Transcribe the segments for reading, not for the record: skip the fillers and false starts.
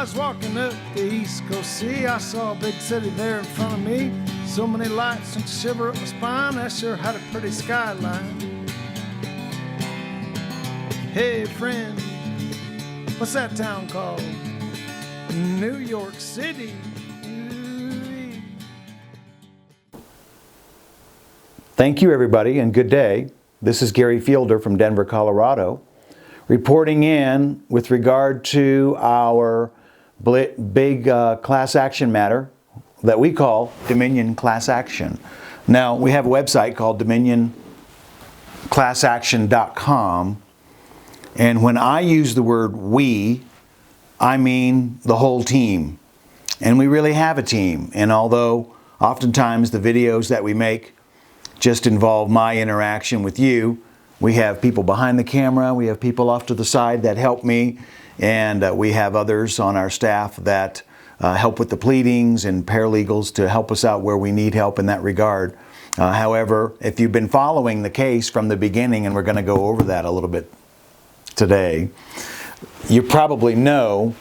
was walking up the East Coast Sea, I saw a big city there in front of me. So many lights and shiver up my spine, that sure had a pretty skyline. Hey friend, what's that town called? New York City. Thank you, everybody, and good day. This is Gary Fielder from Denver, Colorado, reporting in with regard to our big class action matter that we call Dominion Class Action. Now, we have a website called DominionClassAction.com, and when I use the word we, I mean the whole team. And we really have a team. And although oftentimes the videos that we make just involve my interaction with you, we have people behind the camera, we have people off to the side that help me, and we have others on our staff that help with the pleadings and paralegals to help us out where we need help in that regard. However, if you've been following the case from the beginning, and we're going to go over that a little bit today, you probably know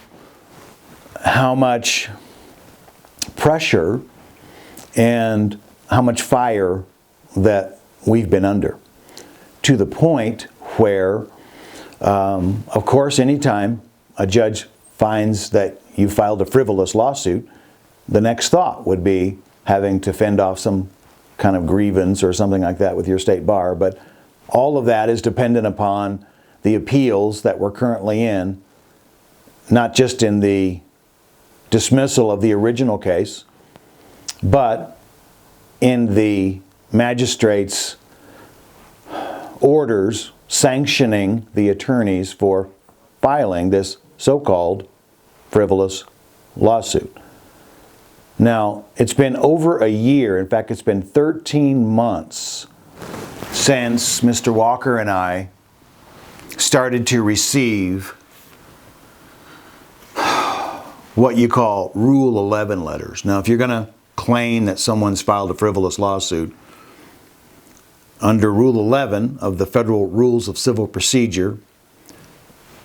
how much pressure and how much fire that we've been under, to the point where, of course, anytime a judge finds that you filed a frivolous lawsuit, the next thought would be having to fend off some kind of grievance or something like that with your state bar. But all of that is dependent upon the appeals that we're currently in, not just in the dismissal of the original case, but in the magistrate's orders sanctioning the attorneys for filing this so-called frivolous lawsuit. Now, it's been over a year. In fact, it's been 13 months since Mr. Walker and I started to receive what you call Rule 11 letters. Now, if you're going to claim that someone's filed a frivolous lawsuit, under Rule 11 of the Federal Rules of Civil Procedure,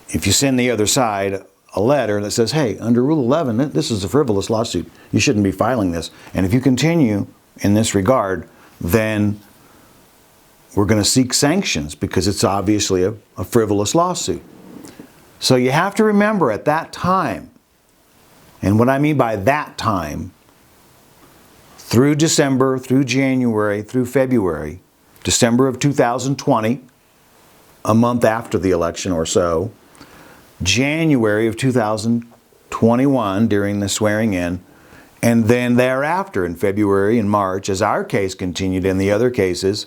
if you send the other side a letter that says, hey, under Rule 11, this is a frivolous lawsuit, you shouldn't be filing this, and if you continue in this regard, then we're going to seek sanctions because it's obviously a frivolous lawsuit. So you have to remember at that time, and what I mean by that time, through December, through January, through February, December of 2020, a month after the election or so, January of 2021 during the swearing in, and then thereafter in February and March, as our case continued and the other cases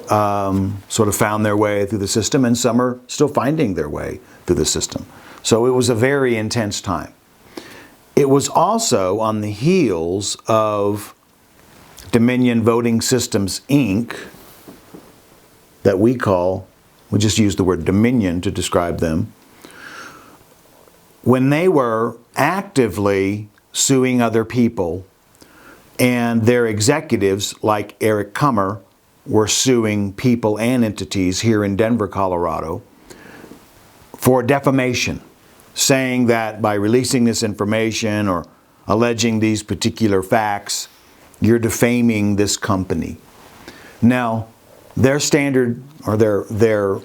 sort of found their way through the system, and some are still finding their way through the system. So it was a very intense time. It was also on the heels of Dominion Voting Systems, Inc., that we just use the word Dominion to describe them, when they were actively suing other people, and their executives, like Eric Kummer, were suing people and entities here in Denver, Colorado, for defamation, saying that by releasing this information or alleging these particular facts, you're defaming this company. Now, their standard or their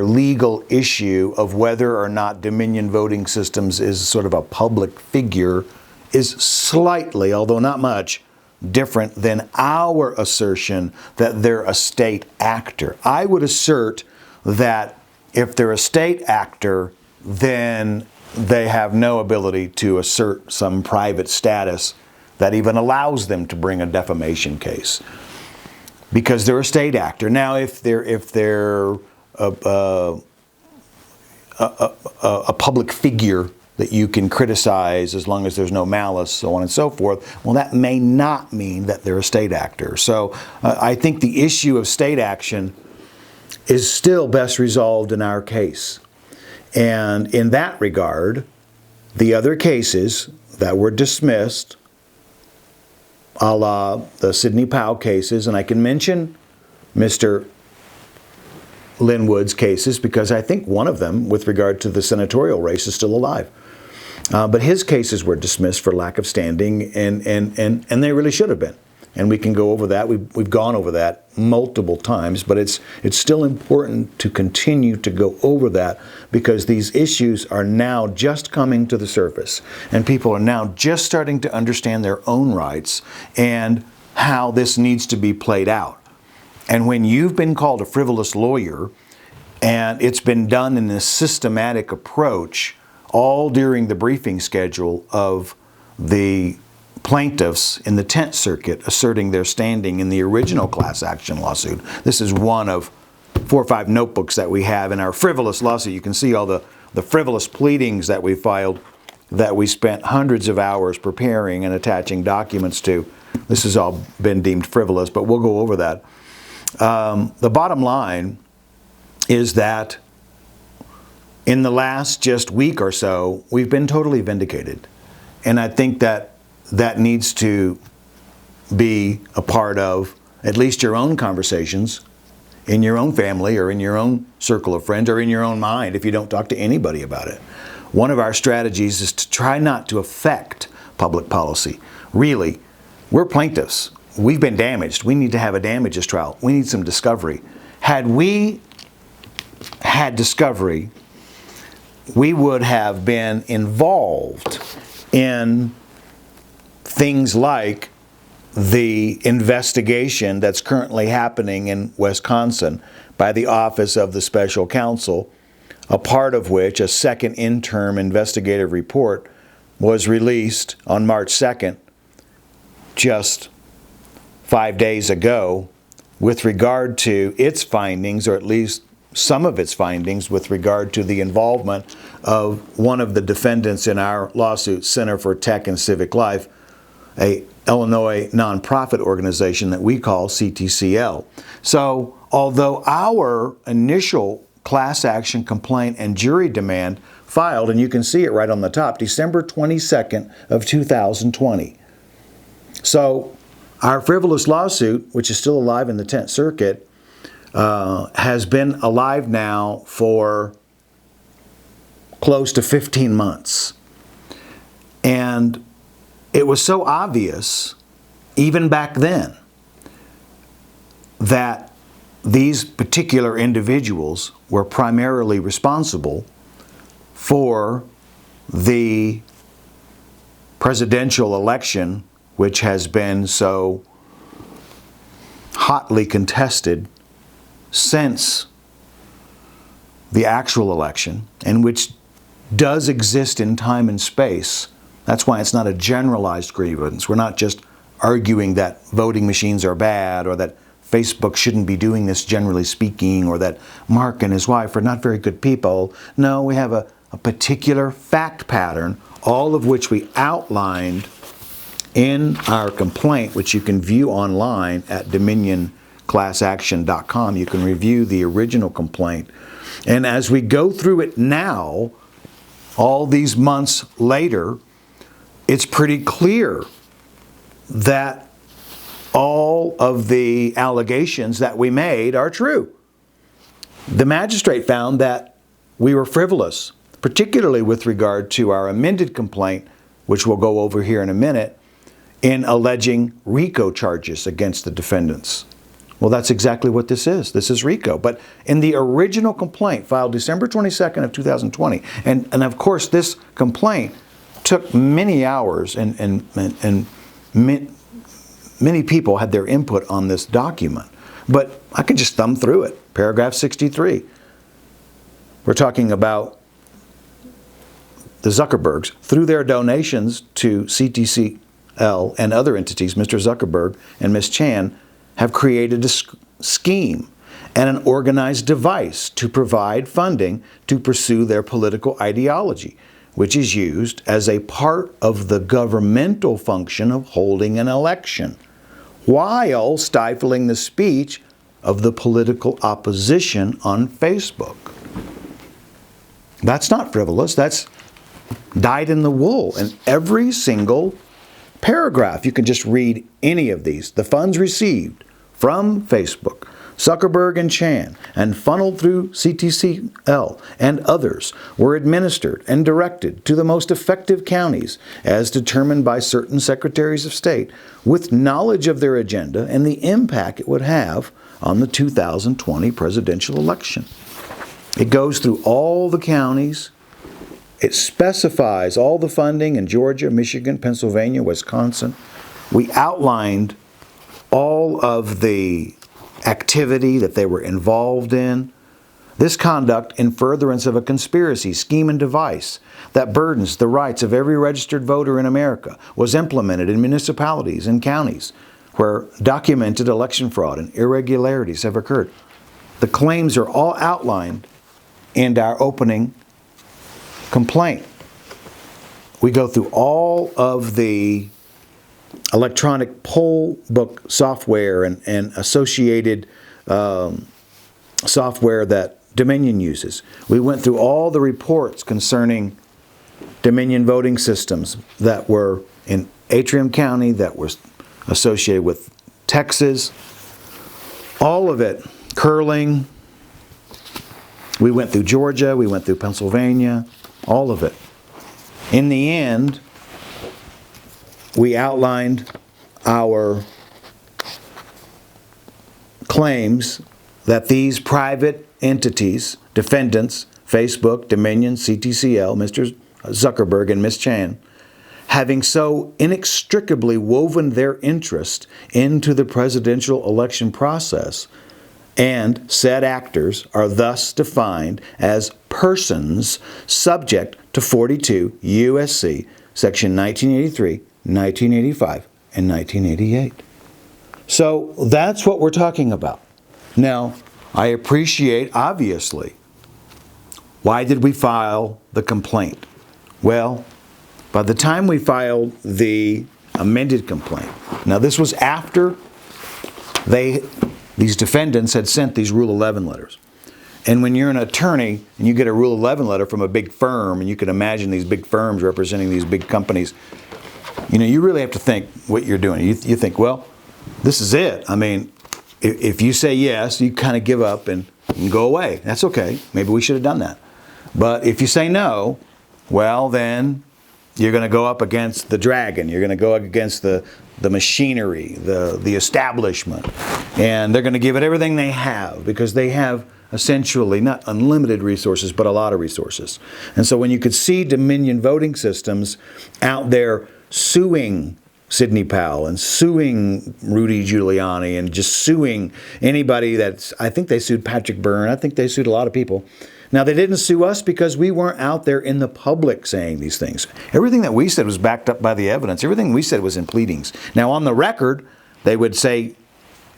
legal issue of whether or not Dominion Voting Systems is sort of a public figure is slightly, although not much, different than our assertion that they're a state actor. I would assert that if they're a state actor, then they have no ability to assert some private status that even allows them to bring a defamation case, because they're a state actor. Now, if they're a public figure that you can criticize as long as there's no malice, so on and so forth, well, that may not mean that they're a state actor. So I think the issue of state action is still best resolved in our case. And in that regard, the other cases that were dismissed, a la the Sidney Powell cases, and I can mention Mr. Linwood's cases because I think one of them, with regard to the senatorial race, is still alive. But his cases were dismissed for lack of standing, and they really should have been. And we can go over that. We've gone over that multiple times, but it's still important to continue to go over that, because these issues are now just coming to the surface, and people are now just starting to understand their own rights and how this needs to be played out. And when you've been called a frivolous lawyer, and it's been done in a systematic approach, all during the briefing schedule of the plaintiffs in the Tenth Circuit asserting their standing in the original class action lawsuit. This is one of 4 or 5 notebooks that we have in our frivolous lawsuit. You can see all the frivolous pleadings that we filed, that we spent hundreds of hours preparing and attaching documents to. This has all been deemed frivolous, but we'll go over that. The bottom line is that in the last just week or so, we've been totally vindicated. And I think that needs to be a part of at least your own conversations in your own family or in your own circle of friends or in your own mind if you don't talk to anybody about it. One of our strategies is to try not to affect public policy. Really, we're plaintiffs. We've been damaged. We need to have a damages trial. We need some discovery. Had we had discovery, we would have been involved in things like the investigation that's currently happening in Wisconsin by the Office of the Special Counsel, a part of which, a second interim investigative report, was released on March 2nd, just 5 days ago, with regard to its findings, or at least some of its findings, with regard to the involvement of one of the defendants in our lawsuit, Center for Tech and Civic Life, a Illinois nonprofit organization that we call CTCL. So, although our initial class action complaint and jury demand filed, and you can see it right on the top, December 22nd of 2020. So, our frivolous lawsuit, which is still alive in the 10th Circuit, has been alive now for close to 15 months. And it was so obvious, even back then, that these particular individuals were primarily responsible for the presidential election, which has been so hotly contested since the actual election, and which does exist in time and space. That's why it's not a generalized grievance. We're not just arguing that voting machines are bad, or that Facebook shouldn't be doing this, generally speaking, or that Mark and his wife are not very good people. No, we have a particular fact pattern, all of which we outlined in our complaint, which you can view online at DominionClassAction.com. You can review the original complaint. And as we go through it now, all these months later, it's pretty clear that all of the allegations that we made are true. The magistrate found that we were frivolous, particularly with regard to our amended complaint, which we'll go over here in a minute, in alleging RICO charges against the defendants. Well, that's exactly what this is. This is RICO. But in the original complaint filed December 22nd of 2020, and of course this complaint took many hours, and many people had their input on this document. But I can just thumb through it. Paragraph 63. We're talking about the Zuckerbergs, through their donations to CTCL and other entities. Mr. Zuckerberg and Ms. Chan have created a scheme and an organized device to provide funding to pursue their political ideology, which is used as a part of the governmental function of holding an election, while stifling the speech of the political opposition on Facebook. That's not frivolous. That's dyed in the wool. And every single paragraph, you can just read any of these. The funds received from Facebook Zuckerberg and Chan, and funneled through CTCL and others, were administered and directed to the most effective counties as determined by certain secretaries of state, with knowledge of their agenda and the impact it would have on the 2020 presidential election. It goes through all the counties. It specifies all the funding in Georgia, Michigan, Pennsylvania, Wisconsin. We outlined all of the activity that they were involved in. This conduct in furtherance of a conspiracy, scheme, and device that burdens the rights of every registered voter in America was implemented in municipalities and counties where documented election fraud and irregularities have occurred. The claims are all outlined in our opening complaint. We go through all of the electronic poll book software and associated software that Dominion uses. We went through all the reports concerning Dominion voting systems that were in Atrium County, that were associated with Texas, all of it, Curling. We went through Georgia, we went through Pennsylvania, all of it. In the end, we outlined our claims that these private entities, defendants, Facebook, Dominion, CTCL, Mr. Zuckerberg, and Ms. Chan, having so inextricably woven their interest into the presidential election process, and said actors are thus defined as persons subject to 42 U.S.C. Section 1983, 1985, and 1988. So that's what we're talking about. Now, I appreciate, obviously, why did we file the complaint? Well, by the time we filed the amended complaint, now this was after these defendants had sent these Rule 11 letters. And when you're an attorney and you get a Rule 11 letter from a big firm, and you can imagine these big firms representing these big companies, you really have to think what you're doing. You think, well, this is it. I mean, if you say yes, you kind of give up and go away. That's okay. Maybe we should have done that. But if you say no, well, then you're going to go up against the dragon. You're going to go up against the machinery, the establishment. And they're going to give it everything they have, because they have essentially not unlimited resources, but a lot of resources. And so when you could see Dominion voting systems out there suing Sidney Powell and suing Rudy Giuliani and just suing anybody I think they sued Patrick Byrne. I think they sued a lot of people. Now, they didn't sue us because we weren't out there in the public saying these things. Everything that we said was backed up by the evidence. Everything we said was in pleadings. Now, on the record, they would say,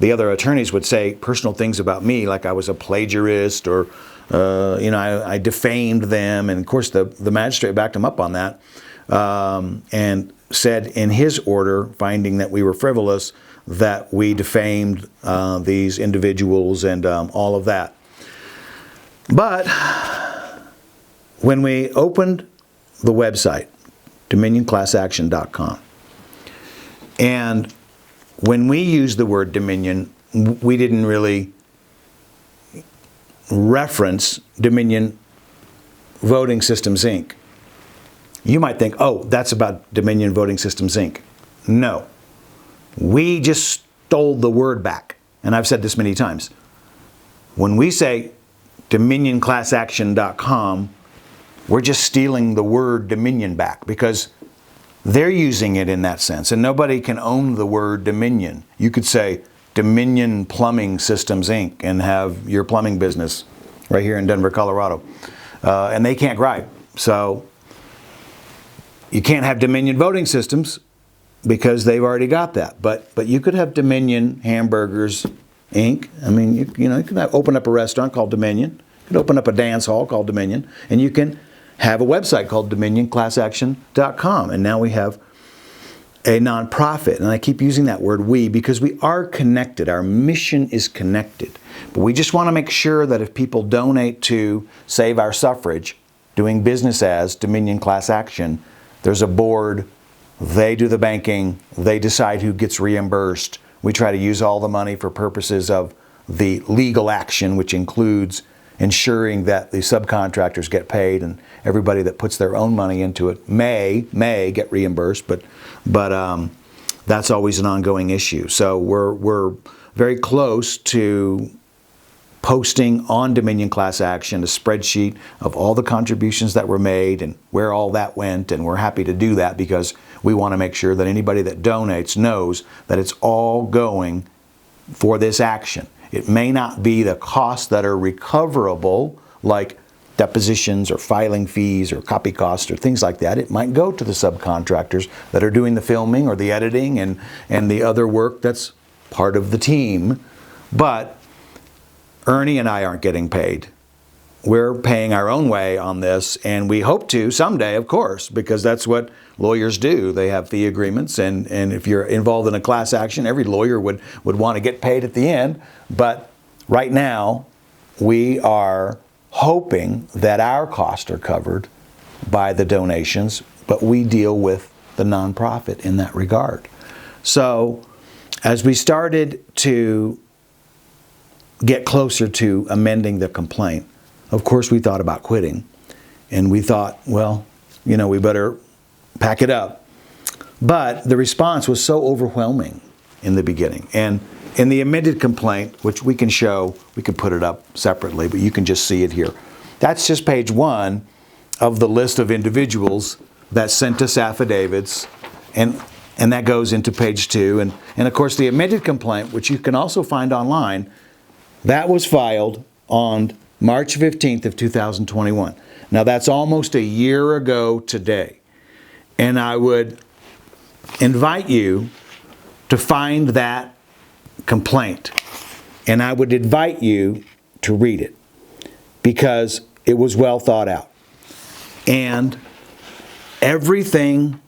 the other attorneys would say personal things about me, like I was a plagiarist or, I defamed them. And of course, the magistrate backed them up on that and said in his order, finding that we were frivolous, that we defamed these individuals and all of that. But when we opened the website, DominionClassAction.com, and when we used the word Dominion, we didn't really reference Dominion Voting Systems, Inc. You might think, oh, that's about Dominion Voting Systems, Inc. No. We just stole the word back. And I've said this many times. When we say DominionClassAction.com, we're just stealing the word Dominion back, because they're using it in that sense. And nobody can own the word Dominion. You could say Dominion Plumbing Systems, Inc. and have your plumbing business right here in Denver, Colorado. And they can't gripe. So you can't have Dominion Voting Systems because they've already got that. But you could have Dominion Hamburgers, Inc. I mean, you can open up a restaurant called Dominion. You can open up a dance hall called Dominion. And you can have a website called DominionClassAction.com. And now we have a nonprofit. And I keep using that word we because we are connected. Our mission is connected. But we just want to make sure that if people donate to Save Our Suffrage, doing business as Dominion Class Action, there's a board. They do the banking. They decide who gets reimbursed. We try to use all the money for purposes of the legal action, which includes ensuring that the subcontractors get paid, and everybody that puts their own money into it may get reimbursed, but that's always an ongoing issue. So we're very close to posting on Dominion Class Action a spreadsheet of all the contributions that were made and where all that went, and we're happy to do that because we want to make sure that anybody that donates knows that it's all going for this action. It may not be the costs that are recoverable, like depositions or filing fees or copy costs or things like that. It might go to the subcontractors that are doing the filming or the editing and the other work that's part of the team. But Ernie and I aren't getting paid. We're paying our own way on this, and we hope to someday, of course, because that's what lawyers do. They have fee agreements, and if you're involved in a class action, every lawyer would want to get paid at the end. But right now, we are hoping that our costs are covered by the donations, but we deal with the nonprofit in that regard. So as we started to get closer to amending the complaint, of course we thought about quitting, and we thought, well, we better pack it up. But the response was so overwhelming in the beginning. And in the amended complaint, which we can show, we can put it up separately, but you can just see it here. That's just page 1 of the list of individuals that sent us affidavits, and that goes into page 2. And of course the amended complaint, which you can also find online, that was filed on March 15th of 2021. Now that's almost a year ago today. And I would invite you to find that complaint. And I would invite you to read it because it was well thought out. And everything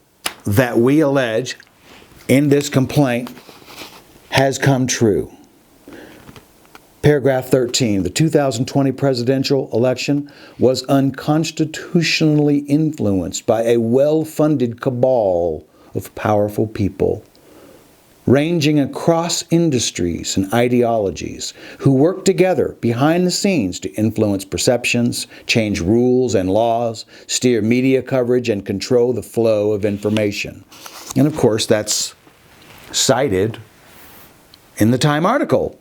that we allege in this complaint has come true. Paragraph 13, the 2020 presidential election was unconstitutionally influenced by a well-funded cabal of powerful people, ranging across industries and ideologies, who work together behind the scenes to influence perceptions, change rules and laws, steer media coverage, and control the flow of information. And of course, that's cited in the Time article.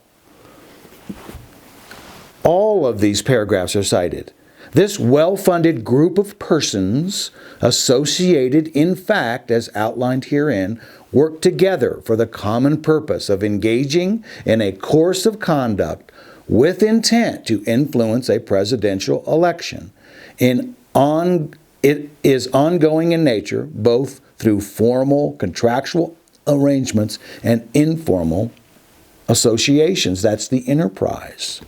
All of these paragraphs are cited. This well-funded group of persons associated, in fact, as outlined herein, work together for the common purpose of engaging in a course of conduct with intent to influence a presidential election. It is ongoing in nature, both through formal contractual arrangements and informal associations. That's the enterprise.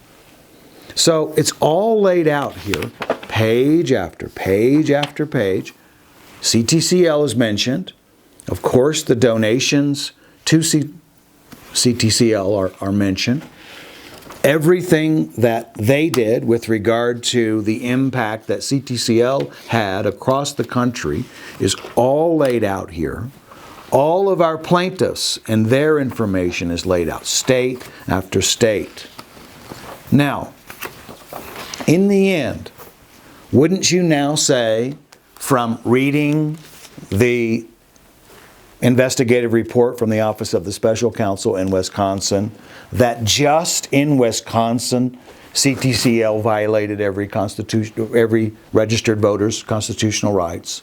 So it's all laid out here, page after page after page. CTCL is mentioned. Of course, the donations to CTCL are mentioned. Everything that they did with regard to the impact that CTCL had across the country is all laid out here. All of our plaintiffs and their information is laid out, state after state. Now, in the end, wouldn't you now say, from reading the investigative report from the Office of the Special Counsel in Wisconsin, that just in Wisconsin, CTCL violated every registered voter's constitutional rights?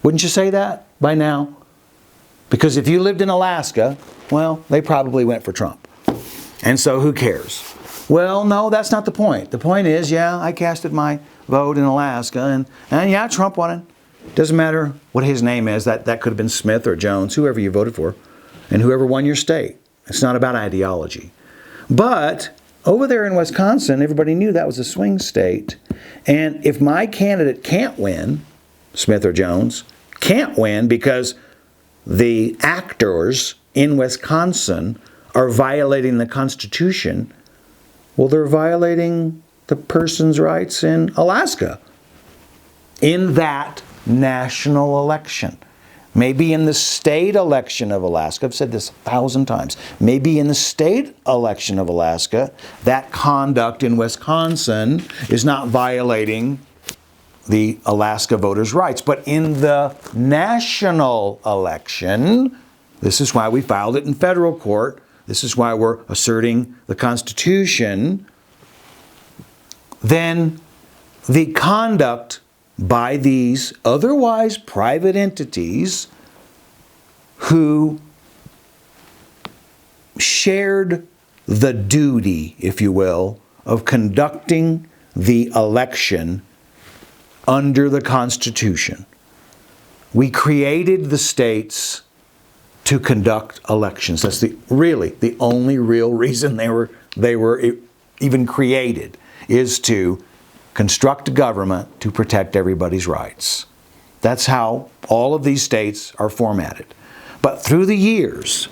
Wouldn't you say that by now? Because if you lived in Alaska, well, they probably went for Trump. And so who cares? Well, no, that's not the point. The point is, yeah, I casted my vote in Alaska, and yeah, Trump won it. Doesn't matter what his name is. That could have been Smith or Jones, whoever you voted for, and whoever won your state. It's not about ideology. But over there in Wisconsin, everybody knew that was a swing state. And if my candidate can't win, Smith or Jones, can't win because the actors in Wisconsin are violating the Constitution, well, they're violating the person's rights in Alaska in that national election. maybe in the state election of Alaska, I've said this 1,000 times, maybe in the state election of Alaska, that conduct in Wisconsin is not violating the Alaska voters' rights. But in the national election, this is why we filed it in federal court, this is why we're asserting the Constitution, then the conduct by these otherwise private entities who shared the duty, if you will, of conducting the election under the Constitution. We created the states to conduct elections. That's really the only real reason they were even created, is to construct a government to protect everybody's rights. That's how all of these states are formatted. But through the years,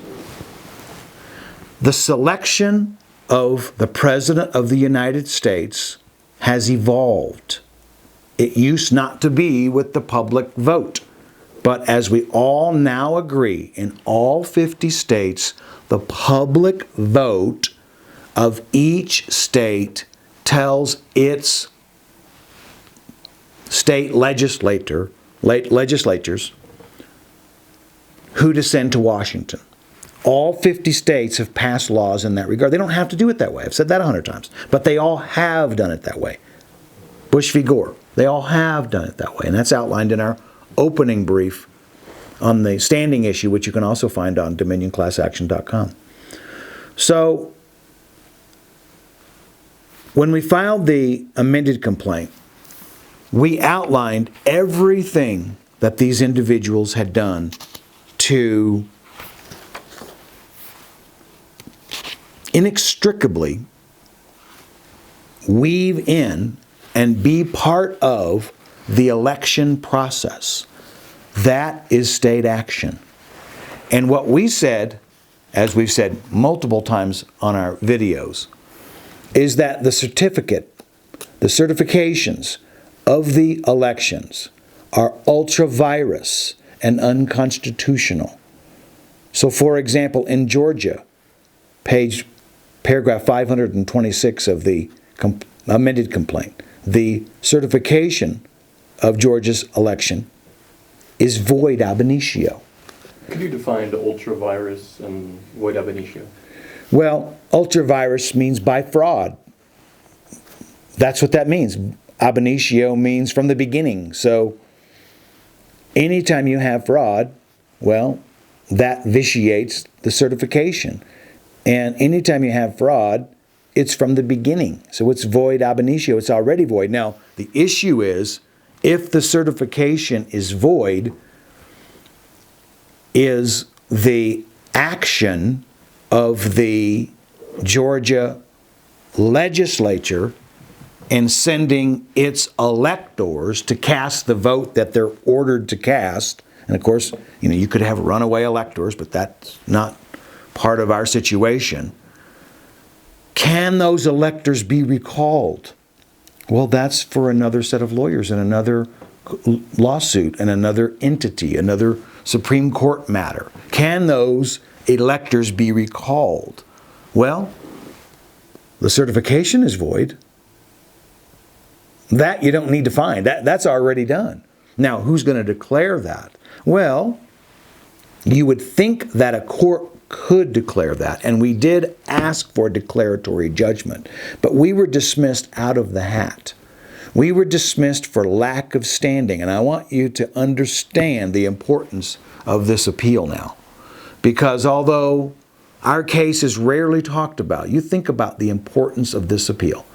the selection of the President of the United States has evolved. It used not to be with the public vote. But as we all now agree, in all 50 states, the public vote of each state tells its state legislatures who to send to Washington. All 50 states have passed laws in that regard. They don't have to do it that way. I've said that 100 times. But they all have done it that way. Bush v. Gore, they all have done it that way. And that's outlined in our opening brief on the standing issue, which you can also find on dominionclassaction.com. So, when we filed the amended complaint, we outlined everything that these individuals had done to inextricably weave in and be part of the election process. That is state action. And what we said, as we've said multiple times on our videos, is that the certifications of the elections are ultra-virus and unconstitutional. So, for example, in Georgia, paragraph 526 of the amended complaint, the certification of Georgia's election is void ab initio. Could you define ultra-virus and void ab initio? Well, ultra-virus means by fraud. That's what that means. Ab initio means from the beginning. So anytime you have fraud, well, that vitiates the certification. And anytime you have fraud, it's from the beginning. So it's void ab initio. It's already void. Now, the issue is, if the certification is void, is the action of the Georgia legislature in sending its electors to cast the vote that they're ordered to cast. And of course, you could have runaway electors, but that's not part of our situation. Can those electors be recalled? Well, that's for another set of lawyers and another lawsuit and another entity, another Supreme Court matter. Can those electors be recalled? Well, the certification is void. That you don't need to find. That's already done. Now, who's going to declare that? Well, you would think that a court could declare that, and we did ask for declaratory judgment, but we were dismissed out of the hat. We were dismissed for lack of standing, and I want you to understand the importance of this appeal now, because although our case is rarely talked about, you think about the importance of this appeal.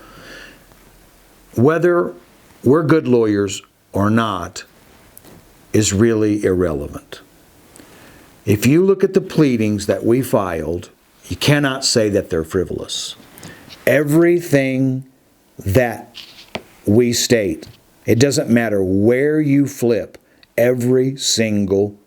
Whether we're good lawyers or not is really irrelevant. If you look at the pleadings that we filed, you cannot say that they're frivolous. Everything that we state, it doesn't matter where you flip, every single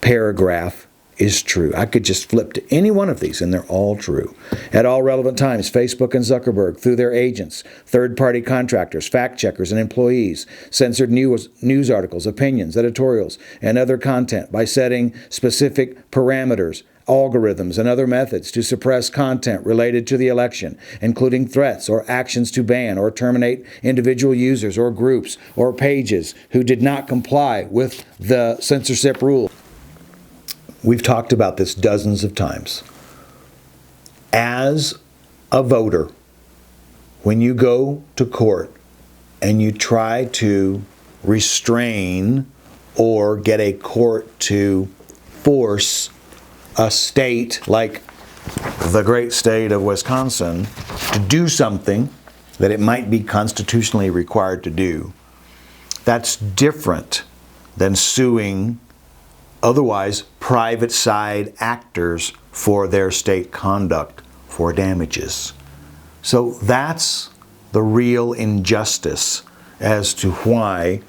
paragraph is true. I could just flip to any one of these and they're all true. At all relevant times, Facebook and Zuckerberg, through their agents, third-party contractors, fact-checkers, and employees, censored news articles, opinions, editorials, and other content by setting specific parameters, algorithms, and other methods to suppress content related to the election, including threats or actions to ban or terminate individual users or groups or pages who did not comply with the censorship rule. We've talked about this dozens of times. As a voter, when you go to court and you try to restrain or get a court to force a state like the great state of Wisconsin to do something that it might be constitutionally required to do, that's different than suing otherwise private side actors for their state conduct for damages. So that's the real injustice as to why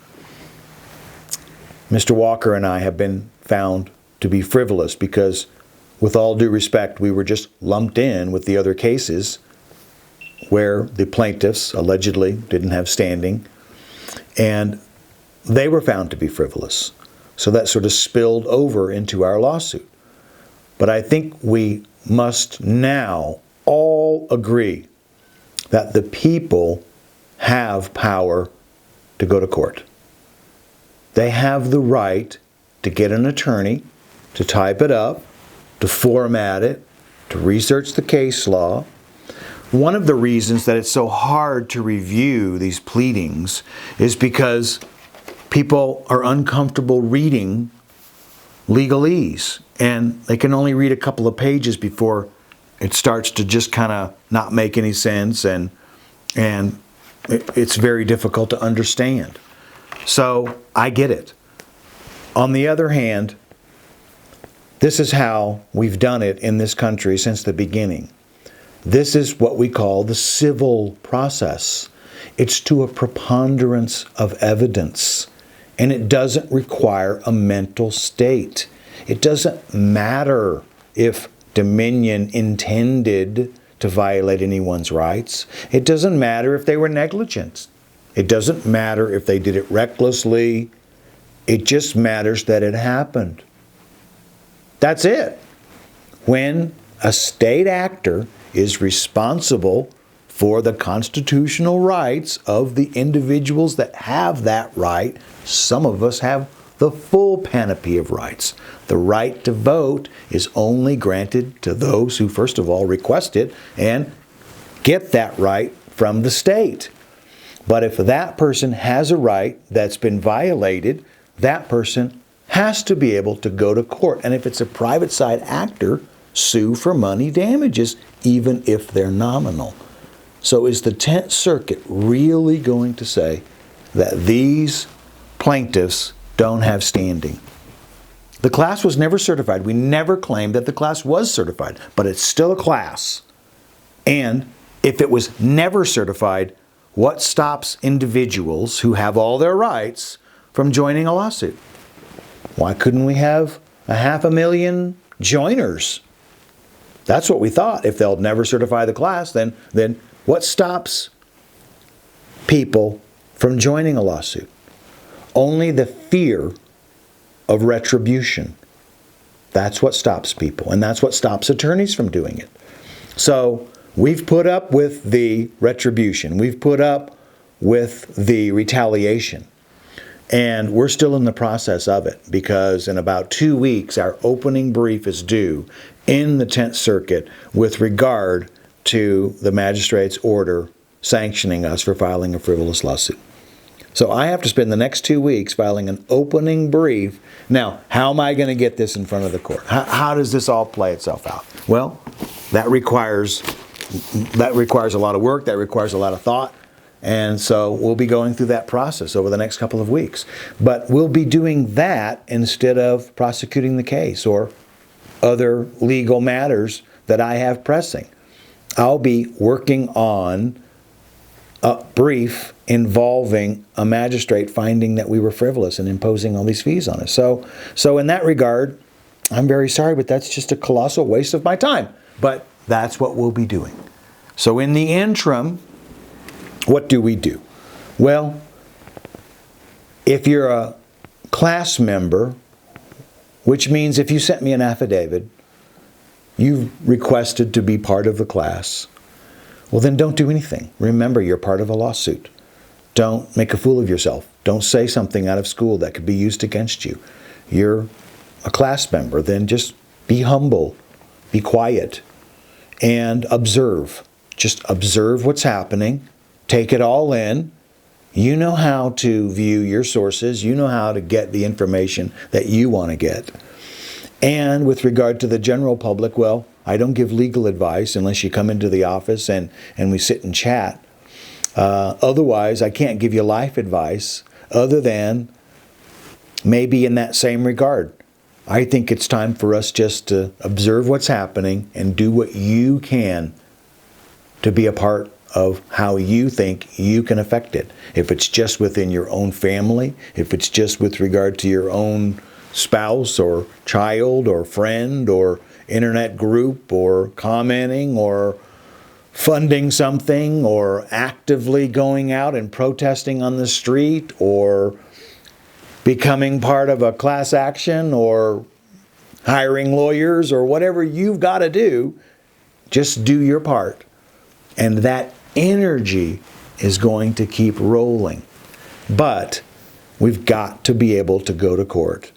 Mr. Walker and I have been found to be frivolous, because with all due respect, we were just lumped in with the other cases where the plaintiffs allegedly didn't have standing, and they were found to be frivolous. So that sort of spilled over into our lawsuit. But I think we must now all agree that the people have power to go to court. They have the right to get an attorney, to type it up, to format it, to research the case law. One of the reasons that it's so hard to review these pleadings is because people are uncomfortable reading legalese, and they can only read a couple of pages before it starts to just kind of not make any sense, and it's very difficult to understand. So I get it. On the other hand, this is how we've done it in this country since the beginning. This is what we call the civil process. It's to a preponderance of evidence, and it doesn't require a mental state. It doesn't matter if Dominion intended to violate anyone's rights. It doesn't matter if they were negligent. It doesn't matter if they did it recklessly. It just matters that it happened. That's it. When a state actor is responsible for the constitutional rights of the individuals that have that right, some of us have the full panoply of rights. The right to vote is only granted to those who, first of all, request it and get that right from the state. But if that person has a right that's been violated, that person has to be able to go to court. And if it's a private side actor, sue for money damages, even if they're nominal. So is the 10th Circuit really going to say that these plaintiffs don't have standing? The class was never certified. We never claimed that the class was certified, but it's still a class. And if it was never certified, what stops individuals who have all their rights from joining a lawsuit? Why couldn't we have 500,000 joiners? That's what we thought. If they'll never certify the class, then what stops people from joining a lawsuit? Only the fear of retribution. That's what stops people, and that's what stops attorneys from doing it. So we've put up with the retribution. We've put up with the retaliation. And we're still in the process of it, because in about 2 weeks, our opening brief is due in the 10th Circuit with regard to the magistrate's order sanctioning us for filing a frivolous lawsuit. So I have to spend the next 2 weeks filing an opening brief. Now, how am I going to get this in front of the court? How does this all play itself out? Well, that requires a lot of work. That requires a lot of thought. And so we'll be going through that process over the next couple of weeks. But we'll be doing that instead of prosecuting the case or other legal matters that I have pressing. I'll be working on a brief involving a magistrate finding that we were frivolous and imposing all these fees on us. So in that regard, I'm very sorry, but that's just a colossal waste of my time. But that's what we'll be doing. So in the interim, what do we do? Well, if you're a class member, which means if you sent me an affidavit, you've requested to be part of the class, well then don't do anything. Remember, you're part of a lawsuit. Don't make a fool of yourself. Don't say something out of school that could be used against you. You're a class member, then just be humble, be quiet, and observe. Just observe what's happening, take it all in. You know how to view your sources, you know how to get the information that you want to get. And with regard to the general public, well, I don't give legal advice unless you come into the office and we sit and chat. Otherwise, I can't give you life advice other than maybe in that same regard. I think it's time for us just to observe what's happening and do what you can to be a part of how you think you can affect it. If it's just within your own family, if it's just with regard to your own spouse or child or friend or internet group or commenting or funding something or actively going out and protesting on the street or becoming part of a class action or hiring lawyers or whatever you've got to do, just do your part. And that energy is going to keep rolling. But we've got to be able to go to court.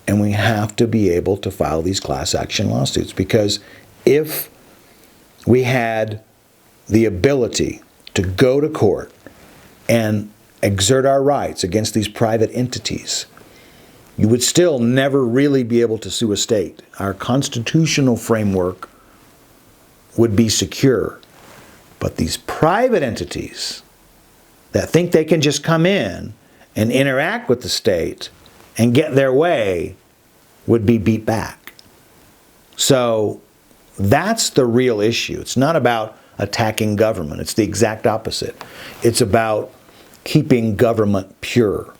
And we have to be able to file these class action lawsuits. Because if we had the ability to go to court and exert our rights against these private entities, you would still never really be able to sue a state. Our constitutional framework would be secure. But these private entities that think they can just come in and interact with the state and get their way would be beat back. So that's the real issue. It's not about attacking government. It's the exact opposite. It's about keeping government pure.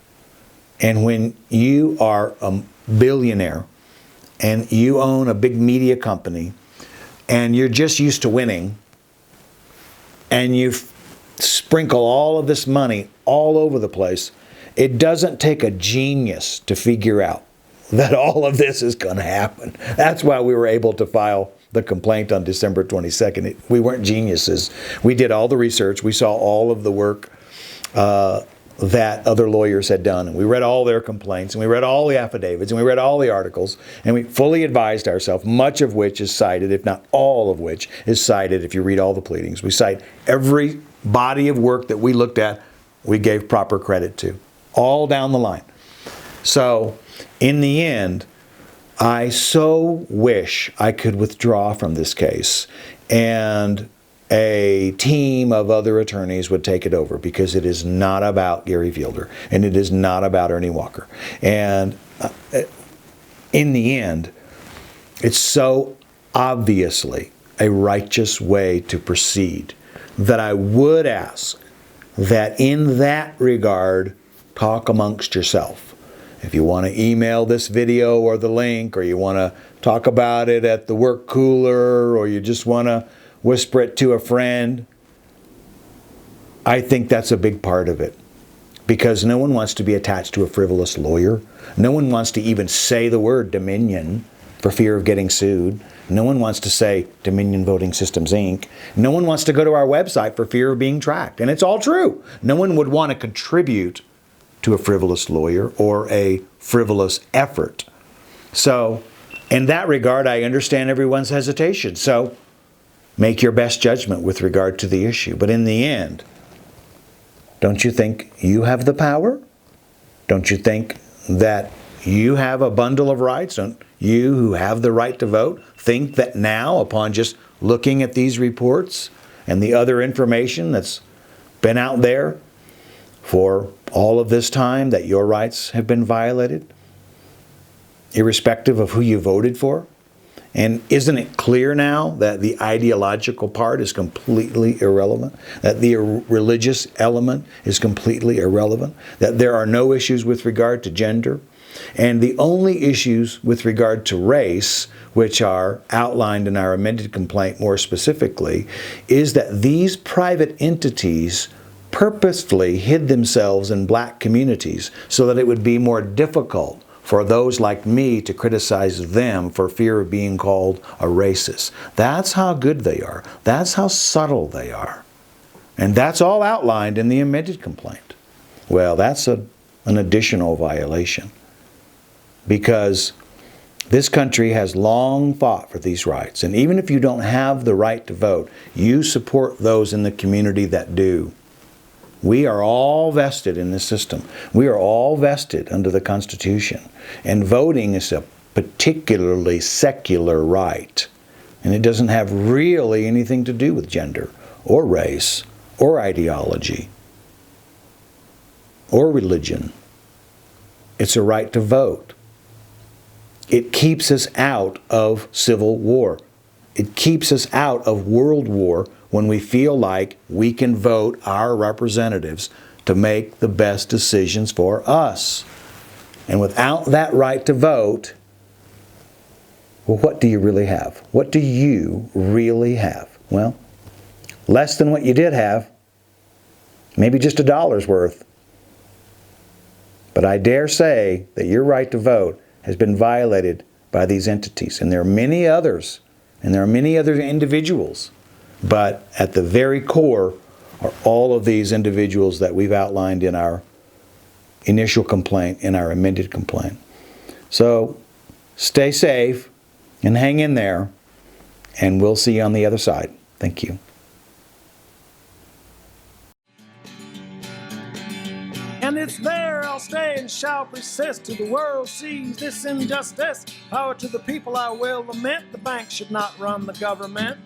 And when you are a billionaire and you own a big media company and you're just used to winning and you sprinkle all of this money all over the place, it doesn't take a genius to figure out that all of this is going to happen. That's why we were able to file the complaint on December 22nd. We weren't geniuses. We did all the research. We saw all of the work that other lawyers had done. And we read all their complaints, and we read all the affidavits, and we read all the articles, and we fully advised ourselves, much of which is cited, if not all of which is cited if you read all the pleadings. We cite every body of work that we looked at, we gave proper credit to, all down the line. So, in the end, I so wish I could withdraw from this case and a team of other attorneys would take it over, because it is not about Gary Fielder and it is not about Ernie Walker. And in the end, it's so obviously a righteous way to proceed that I would ask that in that regard, talk amongst yourself. If you want to email this video or the link, or you want to talk about it at the work cooler, or you just want to whisper it to a friend, I think that's a big part of it. Because no one wants to be attached to a frivolous lawyer. No one wants to even say the word Dominion for fear of getting sued. No one wants to say Dominion Voting Systems, Inc. No one wants to go to our website for fear of being tracked. And it's all true. No one would want to contribute to a frivolous lawyer or a frivolous effort. So, in that regard, I understand everyone's hesitation. So, make your best judgment with regard to the issue. But in the end, don't you think you have the power? Don't you think that you have a bundle of rights? Don't you, who have the right to vote, think that now, upon just looking at these reports and the other information that's been out there for all of this time, that your rights have been violated, irrespective of who you voted for? And isn't it clear now that the ideological part is completely irrelevant? That the religious element is completely irrelevant? That there are no issues with regard to gender? And the only issues with regard to race, which are outlined in our amended complaint more specifically, is that these private entities purposefully hid themselves in black communities so that it would be more difficult for those like me to criticize them for fear of being called a racist. That's how good they are. That's how subtle they are. And that's all outlined in the amended complaint. Well, that's an additional violation, because this country has long fought for these rights. And even if you don't have the right to vote, you support those in the community that do. We are all vested in this system. We are all vested under the Constitution. And voting is a particularly secular right. And it doesn't have really anything to do with gender or race or ideology or religion. It's a right to vote. It keeps us out of civil war. It keeps us out of world war when we feel like we can vote our representatives to make the best decisions for us. And without that right to vote, well, what do you really have? What do you really have? Well, less than what you did have. Maybe just $1's worth. But I dare say that your right to vote has been violated by these entities. And there are many others. And there are many other individuals. But at the very core are all of these individuals that we've outlined in our initial complaint, in our amended complaint. So stay safe and hang in there, and we'll see you on the other side. Thank you. And it's there I'll stay and shall persist till the world sees this injustice. Power to the people I will lament. The bank should not run the government.